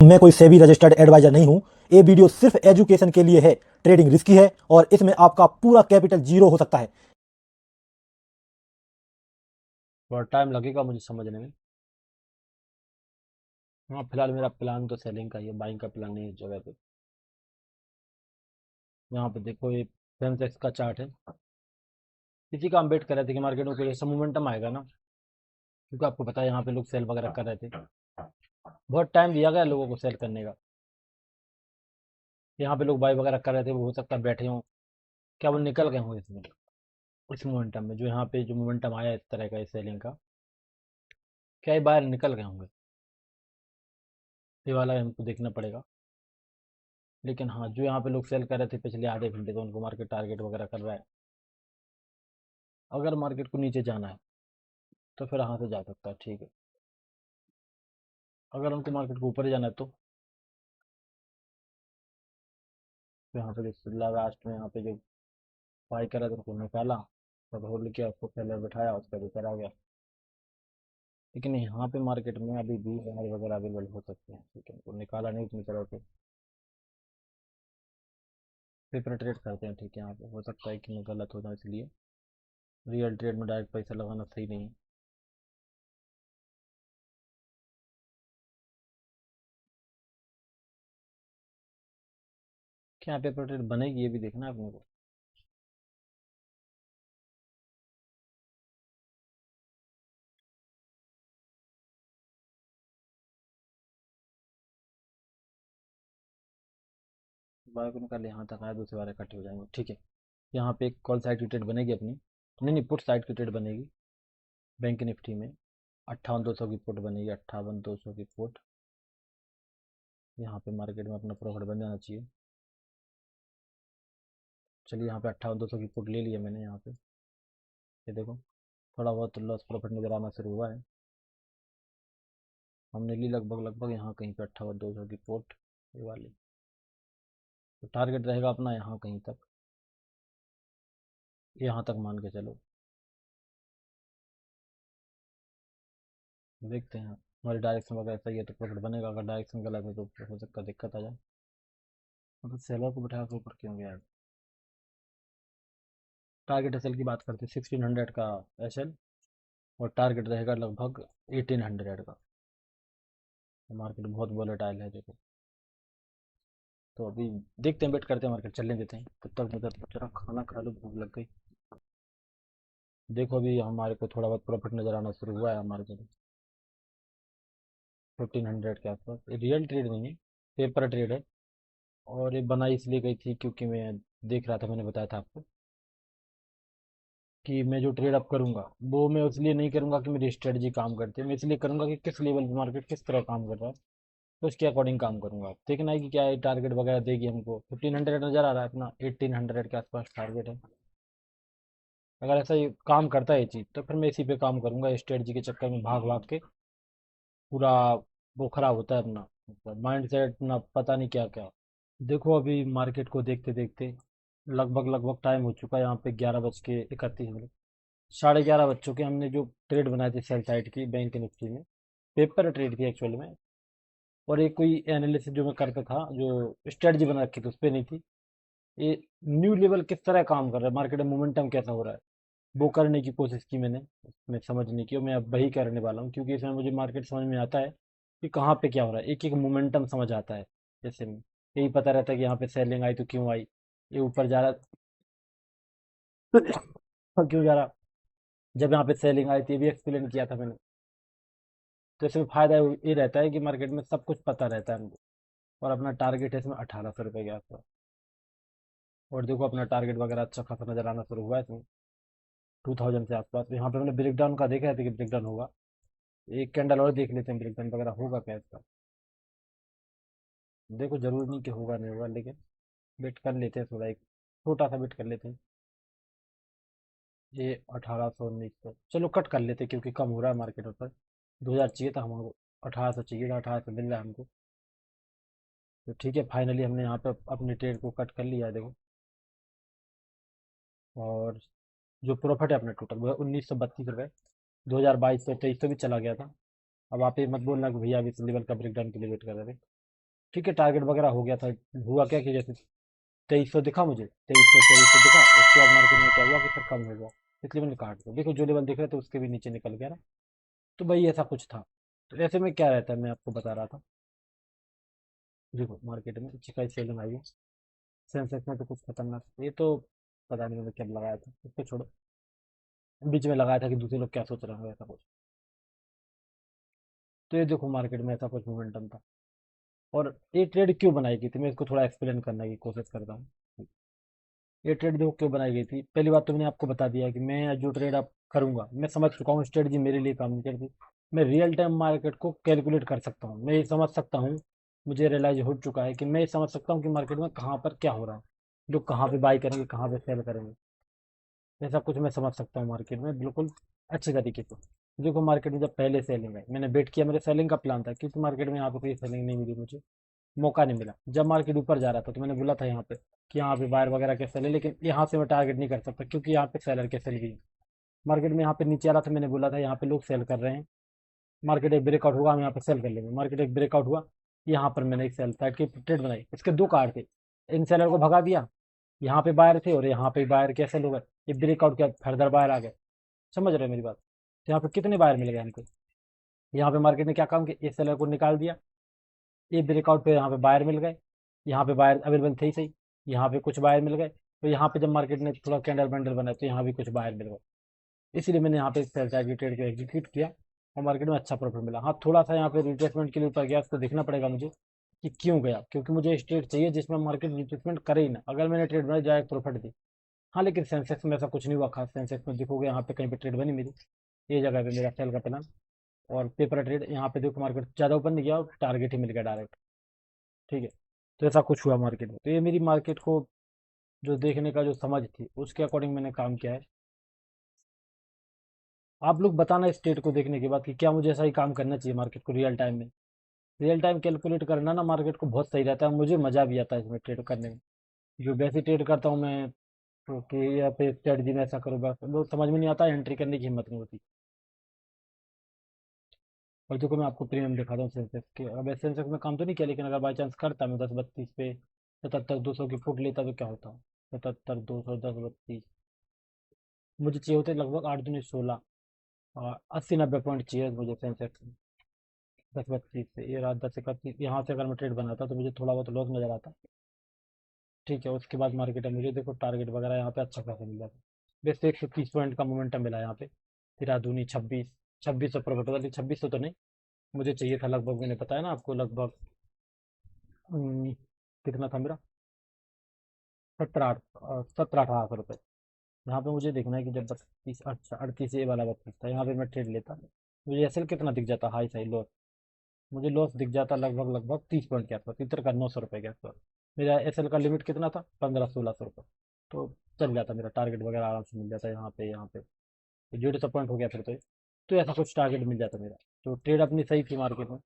मैं कोई SEBI registered adviser नहीं हूं। ये वीडियो सिर्फ एजुकेशन के लिए है। ट्रेडिंग रिस्की है और इसमें आपका पूरा कैपिटल जीरो हो सकता है। थोड़ा टाइम लगेगा मुझे समझने में। हाँ, फिलहाल मेरा प्लान तो सेलिंग का ही है, बाइंग का प्लान नहीं है इस जगह पे। यहाँ पे देखो, ये सेंसेक्स का चार्ट है। इसी का हम वेट कर रहे थे कि मार्केट में कोई ऐसा मोमेंटम आएगा ना, क्योंकि आपको पता है यहाँ पे लोग सेल वगैरह कर रहे थे। बहुत टाइम दिया गया लोगों को सेल करने का। यहाँ पे लोग बाई वगैरह कर रहे थे, वो हो सकता है बैठे हों, क्या वो निकल गए हों इसमें, इस मोमेंटम में। जो यहाँ पे जो मोमेंटम आया इस तरह का, इस सेलिंग का, क्या ये बाहर निकल गए होंगे? ये वाला हमको देखना पड़ेगा। लेकिन हाँ, जो यहाँ पे लोग सेल कर रहे थे पिछले आधे घंटे, तो उनको मार्केट टारगेट वगैरह कर रहा है। अगर मार्केट को नीचे जाना है तो फिर यहाँ से जा सकता है, ठीक है। अगर हमको मार्केट को ऊपर ही जाना है तो यहाँ पे लास्ट में यहाँ पे जो बाई करा था उनको निकाला, तब होल्ड किया, उसको पहले बैठाया, उसका ऊपर आ गया। लेकिन यहाँ पे मार्केट में अभी भी बाहर वगैरह अवेलेबल हो सकते हैं, ठीक है। उनको निकाला नहीं उतनी तरह से, पेपर ट्रेड करते हैं, ठीक है। यहाँ पे हो सकता है कि मैं गलत हो जाऊँ, इसलिए रियल ट्रेड में डायरेक्ट पैसा लगाना सही नहीं है। क्या पेपर ट्रेड बनेगी ये भी देखना है अपने को। बाय को निकाल यहाँ तक आया, दूसरी बार इकट्ठे हो जाएंगे, ठीक है। यहाँ पे एक कॉल साइड की ट्रेड बनेगी अपनी, नहीं नहीं, पुट साइड की ट्रेड बनेगी बैंक निफ्टी में। 58,200 की पुट बनेगी, 58,200 की पुट। यहाँ पे मार्केट में अपना प्रॉफिट बन जाना चाहिए। चलिए, यहाँ पे 58,200 की पुट ले लिया मैंने। यहाँ पे ये देखो, थोड़ा बहुत लॉस प्रॉफिट नज़र आना शुरू हुआ है। हमने ली लगभग लगभग यहाँ कहीं पे 58,200 की पुट, ये वाली। तो टारगेट रहेगा अपना यहाँ कहीं तक, यहाँ तक मान के चलो। देखते हैं, हमारी डायरेक्शन वगैरह सही है तो प्रॉफिट बनेगा, अगर डायरेक्शन गलत है तो हो सकता है दिक्कत आ जाए। मतलब सेलर को बैठा के ऊपर क्यों गया है? टारगेट एसएल की बात करते हैं, 1600 का एसएल, और टारगेट रहेगा लगभग 1800 का। मार्केट बहुत वॉलेटाइल है देखो। तो अभी देखते हैं, वेट करते हैं, मार्केट चलने देते हैं, तब तक मतलब जरा खाना खा लो, भूख लग गई। देखो, अभी हमारे को थोड़ा बहुत प्रॉफिट नज़र आना शुरू हुआ है हमारे को, 1500 के आसपास। ये रियल ट्रेड नहीं है, पेपर ट्रेड है। और ये बनाई इसलिए गई थी क्योंकि मैं देख रहा था, मैंने बताया था आपको कि मैं जो ट्रेड अप करूंगा वो मैं इसलिए नहीं करूंगा कि मेरी स्ट्रेटजी काम करती है, मैं इसलिए करूंगा कि किस लेवल पे मार्केट किस तरह काम कर रहा है, तो उसके अकॉर्डिंग काम करूंगा। देखना है कि क्या टारगेट वगैरह देगी हमको। 1500 नज़र आ रहा है अपना, 1800 के आसपास टारगेट है। अगर ऐसा ही काम करता है ये चीज़, तो फिर मैं इसी पे काम करूंगा। स्ट्रेटजी के चक्कर में भाग भाग के पूरा वो खराब होता है अपना, माइंड सेट ना, पता नहीं क्या क्या। देखो, अभी मार्केट को देखते देखते लगभग लगभग टाइम हो चुका है यहाँ पे 11:31 मिनट, 11:30 बज चुके। हमने जो ट्रेड बनाई थी सेल साइड की बैंक निफ्टी में, पेपर ट्रेड थी एक्चुअल में। और एक कोई एनालिसिस जो मैं करता था, जो स्ट्रेटजी बना रखी थी, उस पर नहीं थी। ये न्यू लेवल किस तरह काम कर रहा है, मार्केट में मोमेंटम कैसा हो रहा है, वो करने की कोशिश की मैंने, उसमें समझने की। और मैं अब वही करने वाला हूँ, क्योंकि इसमें मुझे मार्केट समझ में आता है कि कहाँ पे क्या हो रहा है, एक एक मोमेंटम समझ आता है। जैसे में यही पता रहता है कि यहाँ पे सेलिंग आई तो क्यों आई, ये ऊपर जा रहा क्यों जा रहा, जब यहाँ पे सेलिंग आई थी, ये भी एक्सप्लेन किया था मैंने। तो इसमें फायदा ये रहता है कि मार्केट में सब कुछ पता रहता है हमको। और अपना टारगेट है इसमें 1800 रुपये के आसपास। और देखो, अपना टारगेट वगैरह अच्छा खासा नजर आना शुरू हुआ है इसमें, 2000 से आसपास। यहाँ पे मैंने ब्रेक डाउन का देखा है कि ब्रेक डाउन होगा। एक कैंडल और देख लेते हैं, ब्रेक डाउन वगैरह होगा क्या इसका। देखो, जरूरी नहीं कि होगा नहीं होगा, लेकिन वेट कर लेते हैं, थोड़ा एक छोटा सा वेट कर लेते हैं। ये 1800 1900, चलो कट कर लेते हैं, क्योंकि कम हो रहा है मार्केट ऊपर। 2000 चाहिए था हमको, 1800 चाहिए था, 1800 मिल रहा है हमको। तो ठीक है, फाइनली हमने यहाँ पे अपने ट्रेड को कट कर लिया है देखो। और जो प्रॉफिट है अपने टोटल, वो है 1932 रुपये। 2022 से 23 भी चला गया था। अब आप ये मत बोलना कि भैया अभी इस लेवल का ब्रेकडाउन के लिए वेट कर रहे थे। ठीक है, टारगेट वगैरह हो गया था। हुआ क्या कि जैसे 2300 दिखा मुझे, 2300 2400 दिखा, उसके बाद मार्केट में क्या हुआ कि फिर कम हो गया, इसलिए मैंने काट दिया। देखो जो लेवल दिख रहे थे उसके भी नीचे निकल गया ना, तो भाई ऐसा कुछ था। तो ऐसे में क्या रहता है, मैं आपको बता रहा था। देखो मार्केट में अच्छी खासी सेलिंग आई है, सेंसेक्स में तो कुछ खतरनाक, ये तो पता नहीं मैंने कब लगाया था, इसको छोड़ो। बीच में लगाया था कि दूसरे लोग क्या सोच रहे होंगे, ऐसा कुछ। तो ये देखो मार्केट में ऐसा कुछ मोमेंटम था। और ये ट्रेड क्यों बनाई गई थी, मैं इसको थोड़ा एक्सप्लेन करने की कोशिश करता हूँ। ये ट्रेड देखो क्यों बनाई गई थी। पहली बात तो मैंने आपको बता दिया कि मैं जो ट्रेड अब करूंगा, मैं समझ चुका हूँ स्ट्रेटजी मेरे लिए काम नहीं करती। मैं रियल टाइम मार्केट को कैलकुलेट कर सकता हूँ, मैं ये समझ सकता हूँ। मुझे रियलाइज हो चुका है कि मैं ये समझ सकता हूँ कि मार्केट में कहाँ पर क्या हो रहा है, लोग कहाँ पे बाई करेंगे, कहाँ पे सेल करेंगे। ऐसा कुछ मैं समझ सकता हूँ मार्केट में बिल्कुल अच्छे तरीके से। देखो मार्केट में जब पहले सेलिंग है, मैंने वेट किया, मेरे सेलिंग का प्लान था, क्योंकि मार्केट में यहाँ पे कोई सेलिंग नहीं मिली मुझे, मौका नहीं मिला। जब मार्केट ऊपर जा रहा था तो मैंने बोला था यहाँ पे कि यहाँ पे बायर वगैरह कैसे ले, लेकिन यहाँ से मैं टारगेट नहीं कर सकता क्योंकि यहाँ पे सेलर कैसे भी है। मार्केट में यहाँ पे नीचे आ रहा था, मैंने बोला था यहाँ पे लोग सेल कर रहे हैं, मार्केट एक ब्रेकआउट होगा, हम यहाँ पे सेल कर लेंगे। मार्केट एक ब्रेकआउट हुआ, यहाँ पर मैंने एक सेल साइड की ट्रेड बनाई, इसके दो कार्ड थे। इन सेलर को भगा दिया, यहाँ पे बायर थे और यहाँ पे बायर कैसे लोग, ये ब्रेकआउट किया, फर्दर बायर आ गए। समझ रहे हो मेरी बात। तो यहाँ पे कितने बायर मिल गए हमको, यहाँ पे मार्केट ने क्या काम किया, इस सेलर को निकाल दिया, ये ब्रेकआउट पे यहाँ पे बायर मिल गए, यहाँ पे बायर अवेलेबल थे ही सही, यहाँ पे कुछ बायर मिल गए। तो यहाँ पे जब मार्केट ने थोड़ा कैंडल बैंडल बनाया तो यहाँ भी कुछ बायर मिल गए, इसीलिए मैंने यहाँ पे सेल साइड की ट्रेड को एग्जीक्यूट किया और मार्केट में अच्छा प्रॉफिट मिला। हाँ थोड़ा सा यहाँ पे रिट्रेसमेंट के लिए ऊपर गया, उसको देखना पड़ेगा मुझे कि क्यों गया, क्योंकि मुझे ट्रेड चाहिए जिसमें मार्केट रिट्रेसमेंट करे ही ना, अगर मैंने ट्रेड बनाई जाए प्रॉफिट दी। हाँ लेकिन सेंसेक्स में ऐसा कुछ नहीं हुआ खास, सेंसेक्स में देखोगे यहाँ पे कहीं पे ट्रेड बनी मेरी, ये जगह पे मेरा सेल का प्लान। और पेपर ट्रेड यहाँ पे देखो मार्केट ज़्यादा ऊपर नहीं गया और टारगेट ही मिल गया डायरेक्ट। ठीक है, तो ऐसा कुछ हुआ मार्केट में। तो ये मेरी मार्केट को जो देखने का जो समझ थी उसके अकॉर्डिंग मैंने काम किया है। आप लोग बताना स्टेट को देखने के बाद कि क्या मुझे ऐसा ही काम करना चाहिए मार्केट को रियल टाइम में। रियल टाइम कैलकुलेट करना ना मार्केट को बहुत सही रहता है, मुझे मज़ा भी आता है इसमें ट्रेड करने में। जो वैसे ट्रेड करता हूँ मैं, तो कि या पे स्ट्रेटजी में ऐसा करो, बस वो समझ में नहीं आता, एंट्री करने की हिम्मत नहीं होती। और देखो मैं आपको प्रीमियम दिखाता हूँ सेंसेक्स के, अब सेंसेक्स में काम तो नहीं किया, लेकिन अगर बाई चांस करता मैं 1032 पे 77 200 की फुट लेता तो क्या होता। 77 200 1032, मुझे चाहिए होते लगभग 8 दूनी 16, और 80 90 पॉइंट चाहिए मुझे सेंसेक्स में। 1032 से ये रात 10 31, यहाँ से अगर मैं ट्रेड बनाता तो मुझे थोड़ा बहुत लॉस नजर आता। ठीक है, उसके बाद मार्केट है, मुझे देखो टारगेट वगैरह यहाँ पे अच्छा खासा मिल जाता। वैसे 130 पॉइंट का मोमेंटम मिला यहाँ पे, फिर दूनी 26, 2600 प्रॉफिट होता, 2600 तो नहीं, मुझे चाहिए था लगभग, मैंने बताया ना आपको लगभग कितना था मेरा, 17 18 17 18 सौ रुपये। यहाँ पे मुझे देखना है कि जब 32, अच्छा 38 ये वाला 32 था, यहाँ पे मैं ट्रेड लेता, मुझे एसएल कितना दिख जाता, हाई साई लॉस, मुझे लॉस दिख जाता लगभग लगभग 30 पॉइंट के आसपास, इतर का 900 रुपये के आसपास। मेरा एसएल का लिमिट कितना था, 15 16 सौ रुपये। तो चल जाता मेरा टारगेट वगैरह आराम से मिल जाता यहाँ पे 150 पॉइंट हो गया फिर तो। तो ऐसा कुछ टारगेट मिल जाता मेरा। तो ट्रेड अपनी सही थी मार्केट में।